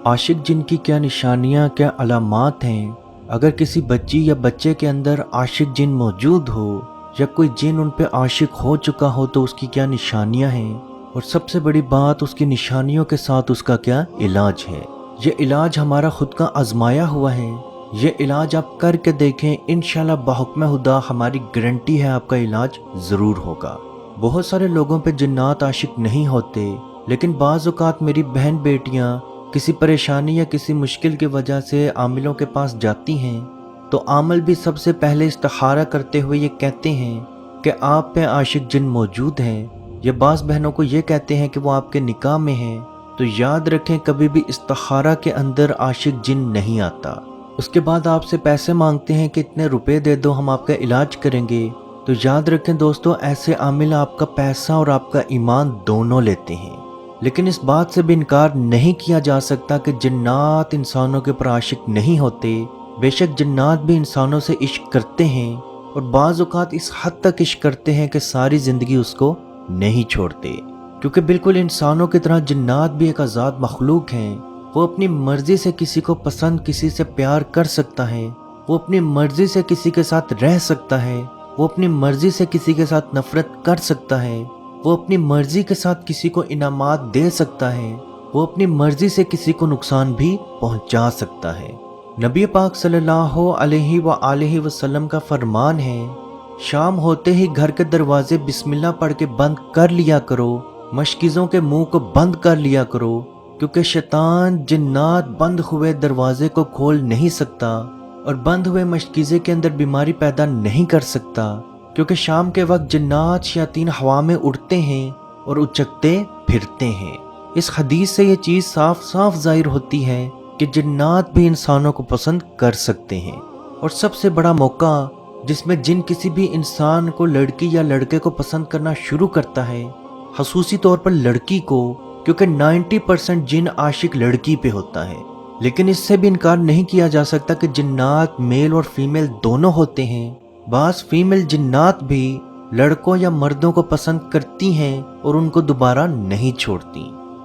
आशिक जिन की क्या निशानियाँ, क्या अलामात हैं। अगर किसी बच्ची या बच्चे के अंदर आशिक जिन मौजूद हो या कोई जिन उन पे आशिक हो चुका हो तो उसकी क्या निशानियाँ हैं, और सबसे बड़ी बात उसकी निशानियों के साथ उसका क्या इलाज है। ये इलाज हमारा खुद का आजमाया हुआ है। ये इलाज आप करके देखें, इंशाल्लाह बाहुक्म खुदा हमारी गारंटी है आपका इलाज ज़रूर होगा। बहुत सारे लोगों पे जिन्नात आशिक नहीं होते, लेकिन बाज़ औक़ात मेरी बहन बेटियाँ किसी परेशानी या किसी मुश्किल की वजह से आमिलों के पास जाती हैं, तो आमिल भी सबसे पहले इस्तिखारा करते हुए ये कहते हैं कि आप पे आशिक जिन मौजूद हैं, या बाज़ बहनों को ये कहते हैं कि वो आपके निकाह में हैं। तो याद रखें, कभी भी इस्तिखारा के अंदर आशिक जिन नहीं आता। उसके बाद आपसे पैसे मांगते हैं कि इतने रुपए दे दो, हम आपका इलाज करेंगे। तो याद रखें दोस्तों, ऐसे आमिल आपका पैसा और आपका ईमान दोनों लेते हैं। लेकिन इस बात से भी इनकार नहीं किया जा सकता कि जिन्नात इंसानों के ऊपर आशिक नहीं होते। बेशक जिन्नात भी इंसानों से इश्क करते हैं, और बाज़ औक़ात इस हद तक इश्क करते हैं कि सारी ज़िंदगी उसको नहीं छोड़ते। क्योंकि बिल्कुल इंसानों की तरह जिन्नात भी एक आज़ाद मखलूक हैं। वो अपनी मर्ज़ी से किसी को पसंद, किसी से प्यार कर सकता है। वो अपनी मर्ज़ी से किसी के साथ रह सकता है। वो अपनी मर्ज़ी से किसी के साथ नफ़रत कर सकता है। वो अपनी मर्ज़ी के साथ किसी को इनामात दे सकता है। वो अपनी मर्ज़ी से किसी को नुकसान भी पहुंचा सकता है। नबी पाक सल्लल्लाहु अलैहि वसल्लम का फरमान है, शाम होते ही घर के दरवाजे बिस्मिल्लाह पढ़ के बंद कर लिया करो, मशकीज़ों के मुंह को बंद कर लिया करो, क्योंकि शैतान जिन्नात बंद हुए दरवाजे को खोल नहीं सकता, और बंद हुए मशकीज़े के अंदर बीमारी पैदा नहीं कर सकता। क्योंकि शाम के वक्त जिन्नात शयातीन हवा में उड़ते हैं और उचकते फिरते हैं। इस हदीस से ये चीज़ साफ साफ ज़ाहिर होती है कि जिन्नात भी इंसानों को पसंद कर सकते हैं। और सबसे बड़ा मौका जिसमें जिन किसी भी इंसान को, लड़की या लड़के को पसंद करना शुरू करता है, खसूसी तौर पर लड़की को, क्योंकि 90% जिन आशिक लड़की पे होता है। लेकिन इससे भी इनकार नहीं किया जा सकता कि जिन्नात मेल और फीमेल दोनों होते हैं। बास फीमेल जिन्नात भी लड़कों या मर्दों को पसंद करती हैं और उनको दोबारा नहीं छोड़ती।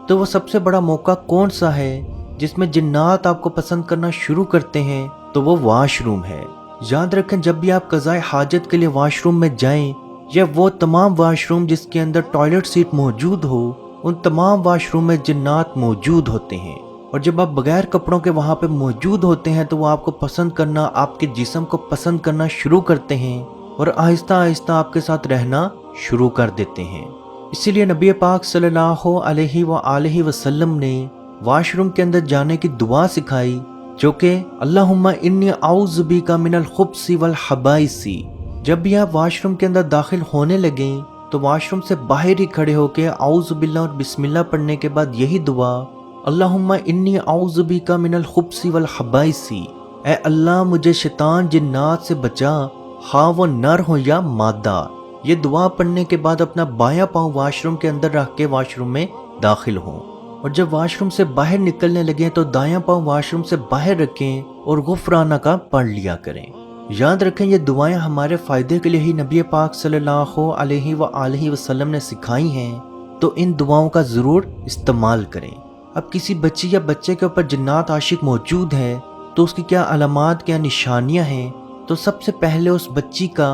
तो वो सबसे बड़ा मौका कौन सा है जिसमें जिन्नात आपको पसंद करना शुरू करते हैं? तो वो वॉशरूम है। याद रखें, जब भी आप कज़ाए हाजत के लिए वॉशरूम में जाएं, या वो तमाम वॉशरूम जिसके अंदर टॉयलेट सीट मौजूद हो, उन तमाम वॉशरूम में जिन्नात मौजूद होते हैं। और जब आप बगैर कपड़ों के वहाँ पे मौजूद होते हैं तो वो आपको पसंद करना, आपके जिस्म को पसंद करना शुरू करते हैं, और आहिस्ता आहिस्ता आपके साथ रहना शुरू कर देते हैं। इसीलिए नबी पाक सल्लल्लाहु अलैहि वसल्लम ने वॉशरूम के अंदर जाने की दुआ सिखाई, जो कि अल्लाहुम्मा इन्नी औज़ु बिका मिनल खुब्सी वल हबाइसी। जब भी आप वॉशरूम के अंदर दाखिल होने लगें तो वॉशरूम से बाहर ही खड़े होकर औज़ु बिल्लाह और बिस्मिल्लाह पढ़ने के बाद यही दुआ, अल्लाहुम्मा इन्नी औज़ु बिका मिनल खुब्सी वल हबाइसी, ऐ अल्लाह मुझे शैतान जिन्नात से बचा, हाँ वो नर हो या मादा। ये दुआ पढ़ने के बाद अपना बायां पाँव वॉशरूम के अंदर रख के वॉशरूम में दाखिल हों, और जब वॉशरूम से बाहर निकलने लगे तो दायां पाँव वॉशरूम से बाहर रखें और गुफराना का पढ़ लिया करें। याद रखें, ये दुआएं हमारे फ़ायदे के लिए ही नबी पाक सल्लल्लाहु अलैहि वसल्लम ने सिखाई हैं, तो इन दुआओं का ज़रूर इस्तेमाल करें। अब किसी बच्ची या बच्चे के ऊपर जिन्नात आशिक मौजूद है तो उसकी क्या अलामात, क्या निशानियां हैं? तो सबसे पहले उस बच्ची का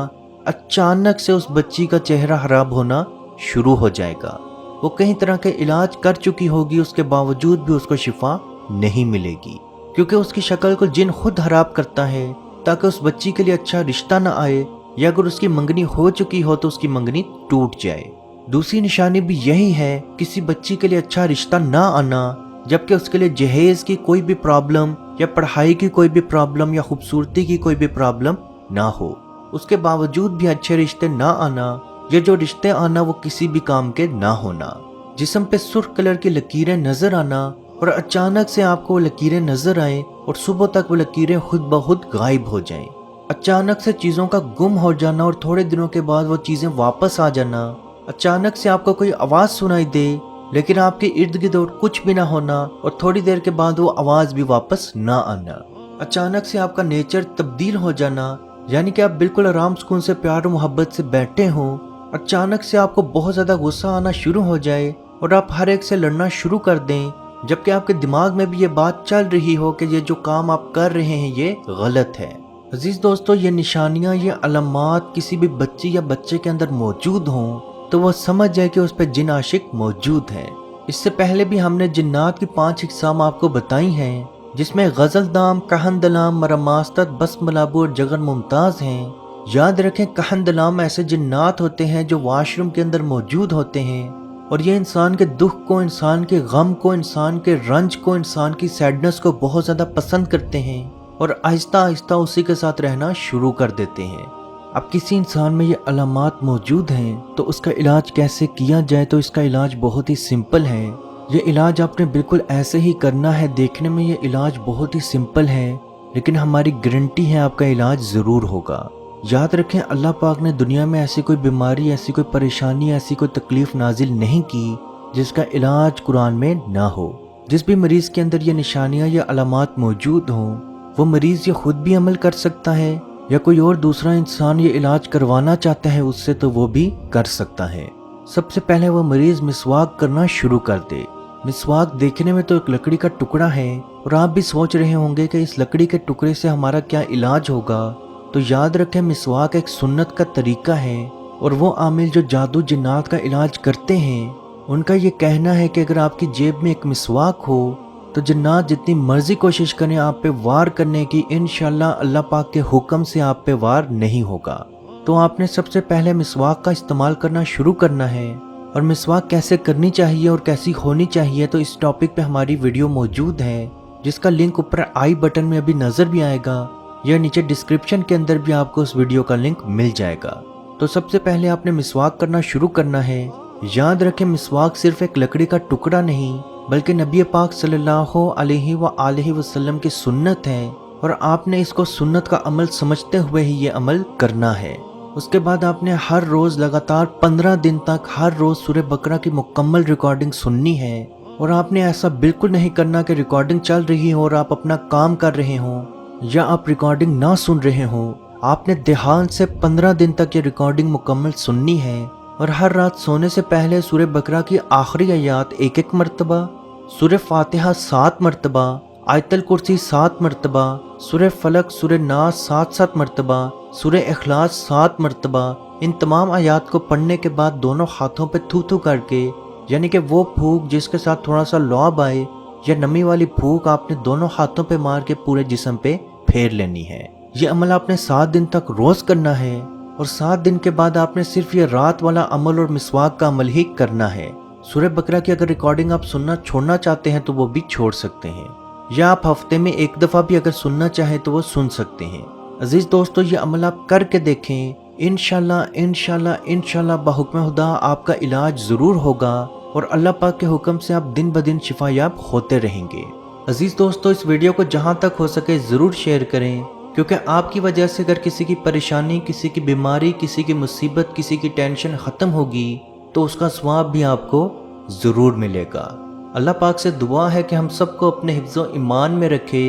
अचानक से उस बच्ची का चेहरा खराब होना शुरू हो जाएगा। वो कई तरह के इलाज कर चुकी होगी, उसके बावजूद भी उसको शिफा नहीं मिलेगी, क्योंकि उसकी शक्ल को जिन खुद खराब करता है ताकि उस बच्ची के लिए अच्छा रिश्ता ना आए, या अगर उसकी मंगनी हो चुकी हो तो उसकी मंगनी टूट जाए। दूसरी निशानी भी यही है, किसी बच्ची के लिए अच्छा रिश्ता ना आना, जबकि उसके लिए जहेज की कोई भी प्रॉब्लम, या पढ़ाई की कोई भी प्रॉब्लम, या खूबसूरती की कोई भी प्रॉब्लम ना हो, उसके बावजूद भी अच्छे रिश्ते ना आना, या जो रिश्ते आना वो किसी भी काम के ना होना। जिस्म पे सुर्ख कलर की लकीरें नजर आना, और अचानक से आपको वो लकीरें नजर आए और सुबह तक वो लकीरें खुद ब खुद गायब हो जाएं। अचानक से चीज़ों का गुम हो जाना और थोड़े दिनों के बाद वो चीज़ें वापस आ जाना। अचानक से आपको कोई आवाज़ सुनाई दे लेकिन आपके इर्द गिर्द और कुछ भी ना होना, और थोड़ी देर के बाद वो आवाज़ भी वापस ना आना। अचानक से आपका नेचर तब्दील हो जाना, यानी कि आप बिल्कुल आराम सुकून से प्यार मोहब्बत से बैठे हों, अचानक से आपको बहुत ज़्यादा गुस्सा आना शुरू हो जाए और आप हर एक से लड़ना शुरू कर दें, جبکہ آپ کے دماغ میں بھی یہ بات چل رہی ہو کہ یہ جو کام آپ کر رہے ہیں یہ غلط ہے۔ عزیز دوستو، یہ نشانیاں، یہ علامات کسی بھی بچی یا بچے کے اندر موجود ہوں تو وہ سمجھ جائے کہ اس پہ جن عاشق موجود ہیں۔ اس سے پہلے بھی ہم نے جنات کی 5 اقسام آپ کو بتائی ہیں، جس میں غزل دام، کہندلام، مرماستت، بسملابو اور جگن ممتاز ہیں۔ یاد رکھیں، کہندلام ایسے جنات ہوتے ہیں جو واش روم کے اندر موجود ہوتے ہیں، اور یہ انسان کے دکھ کو، انسان کے غم کو، انسان کے رنج کو، انسان کی سیڈنس کو بہت زیادہ پسند کرتے ہیں اور آہستہ آہستہ اسی کے ساتھ رہنا شروع کر دیتے ہیں۔ اب کسی انسان میں یہ علامات موجود ہیں تو اس کا علاج کیسے کیا جائے؟ تو اس کا علاج بہت ہی سمپل ہے۔ یہ علاج آپ نے بالکل ایسے ہی کرنا ہے۔ دیکھنے میں یہ علاج بہت ہی سمپل ہے، لیکن ہماری گارنٹی ہے آپ کا علاج ضرور ہوگا۔ یاد رکھیں، اللہ پاک نے دنیا میں ایسی کوئی بیماری، ایسی کوئی پریشانی، ایسی کوئی تکلیف نازل نہیں کی جس کا علاج قرآن میں نہ ہو۔ جس بھی مریض کے اندر یہ نشانیاں یا علامات موجود ہوں، وہ مریض یہ خود بھی عمل کر سکتا ہے یا کوئی اور دوسرا انسان یہ علاج کروانا چاہتا ہے اس سے تو وہ بھی کر سکتا ہے۔ سب سے پہلے وہ مریض مسواک کرنا شروع کر دے۔ مسواک دیکھنے میں تو ایک لکڑی کا ٹکڑا ہے، اور آپ بھی سوچ رہے ہوں گے کہ اس لکڑی کے ٹکڑے سے ہمارا کیا علاج ہوگا؟ تو یاد رکھیں، مسواک ایک سنت کا طریقہ ہے، اور وہ عامل جو جادو جنات کا علاج کرتے ہیں ان کا یہ کہنا ہے کہ اگر آپ کی جیب میں ایک مسواک ہو تو جنات جتنی مرضی کوشش کریں آپ پہ وار کرنے کی، انشاءاللہ اللہ پاک کے حکم سے آپ پہ وار نہیں ہوگا۔ تو آپ نے سب سے پہلے مسواک کا استعمال کرنا شروع کرنا ہے، اور مسواک کیسے کرنی چاہیے اور کیسی ہونی چاہیے تو اس ٹاپک پہ ہماری ویڈیو موجود ہے، جس کا لنک اوپر آئی بٹن میں ابھی نظر بھی آئے گا، یا نیچے ڈسکرپشن کے اندر بھی آپ کو اس ویڈیو کا لنک مل جائے گا۔ تو سب سے پہلے آپ نے مسواک کرنا شروع کرنا ہے۔ یاد رکھیں، مسواک صرف ایک لکڑی کا ٹکڑا نہیں بلکہ نبی پاک صلی اللہ علیہ وآلہ وسلم کی سنت ہے، اور آپ نے اس کو سنت کا عمل سمجھتے ہوئے ہی یہ عمل کرنا ہے۔ اس کے بعد آپ نے ہر روز لگاتار 15 دن تک ہر روز سورہ بقرہ کی مکمل ریکارڈنگ سننی ہے، اور آپ نے ایسا بالکل نہیں کرنا کہ ریکارڈنگ چل رہی ہو اور آپ اپنا کام کر رہے ہوں یا آپ ریکارڈنگ نہ سن رہے ہوں۔ آپ نے دھیان سے 15 دن تک یہ ریکارڈنگ مکمل سننی ہے، اور ہر رات سونے سے پہلے سورہ بقرہ کی آخری آیات 1 مرتبہ، سورہ فاتحہ 7 مرتبہ، آیت الکرسی 7 مرتبہ، سورہ فلق، سورہ ناس 7 مرتبہ، سورہ اخلاص 7 مرتبہ، ان تمام آیات کو پڑھنے کے بعد دونوں ہاتھوں پہ تھو تھو کر کے، یعنی کہ وہ پھونک جس کے ساتھ تھوڑا سا لعاب آئے یا نمی والی پھونک، آپ نے دونوں ہاتھوں پہ مار کے پورے جسم پہ پھیر لینی ہے۔ یہ عمل آپ نے 7 دن تک روز کرنا ہے، اور 7 دن کے بعد آپ نے صرف یہ رات والا عمل اور مسواک کا عمل ہی کرنا ہے۔ سورہ بقرہ کی اگر ریکارڈنگ آپ سننا چھوڑنا چاہتے ہیں تو وہ بھی چھوڑ سکتے ہیں، یا آپ ہفتے میں 1 دفعہ بھی اگر سننا چاہیں تو وہ سن سکتے ہیں۔ عزیز دوستو، یہ عمل آپ کر کے دیکھیں، انشاءاللہ انشاءاللہ انشاءاللہ بحکم خدا آپ کا علاج ضرور ہوگا، اور اللہ پاک کے حکم سے آپ دن بدن شفا یاب ہوتے رہیں گے۔ عزیز دوستو، اس ویڈیو کو جہاں تک ہو سکے ضرور شیئر کریں، کیونکہ آپ کی وجہ سے اگر کسی کی پریشانی، کسی کی بیماری، کسی کی مصیبت، کسی کی ٹینشن ختم ہوگی تو اس کا ثواب بھی آپ کو ضرور ملے گا۔ اللہ پاک سے دعا ہے کہ ہم سب کو اپنے حفظ و ایمان میں رکھے،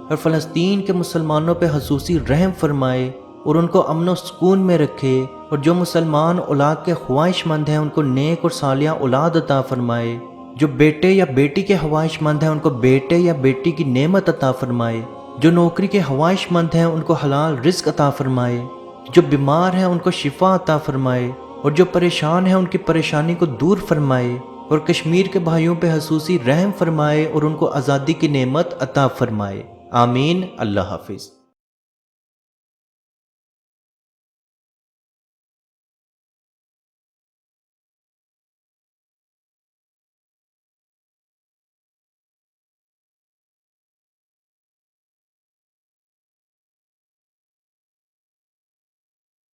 اور فلسطین کے مسلمانوں پہ خصوصی رحم فرمائے اور ان کو امن و سکون میں رکھے، اور جو مسلمان اولاد کے خواہش مند ہیں ان کو نیک اور صالحہ اولاد عطا فرمائے، جو بیٹے یا بیٹی کے خواہش مند ہیں ان کو بیٹے یا بیٹی کی نعمت عطا فرمائے، جو نوکری کے خواہش مند ہیں ان کو حلال رزق عطا فرمائے، جو بیمار ہیں ان کو شفا عطا فرمائے، اور جو پریشان ہیں ان کی پریشانی کو دور فرمائے، اور کشمیر کے بھائیوں پہ خصوصی رحم فرمائے اور ان کو آزادی کی نعمت عطا فرمائے۔ آمین۔ اللہ حافظ۔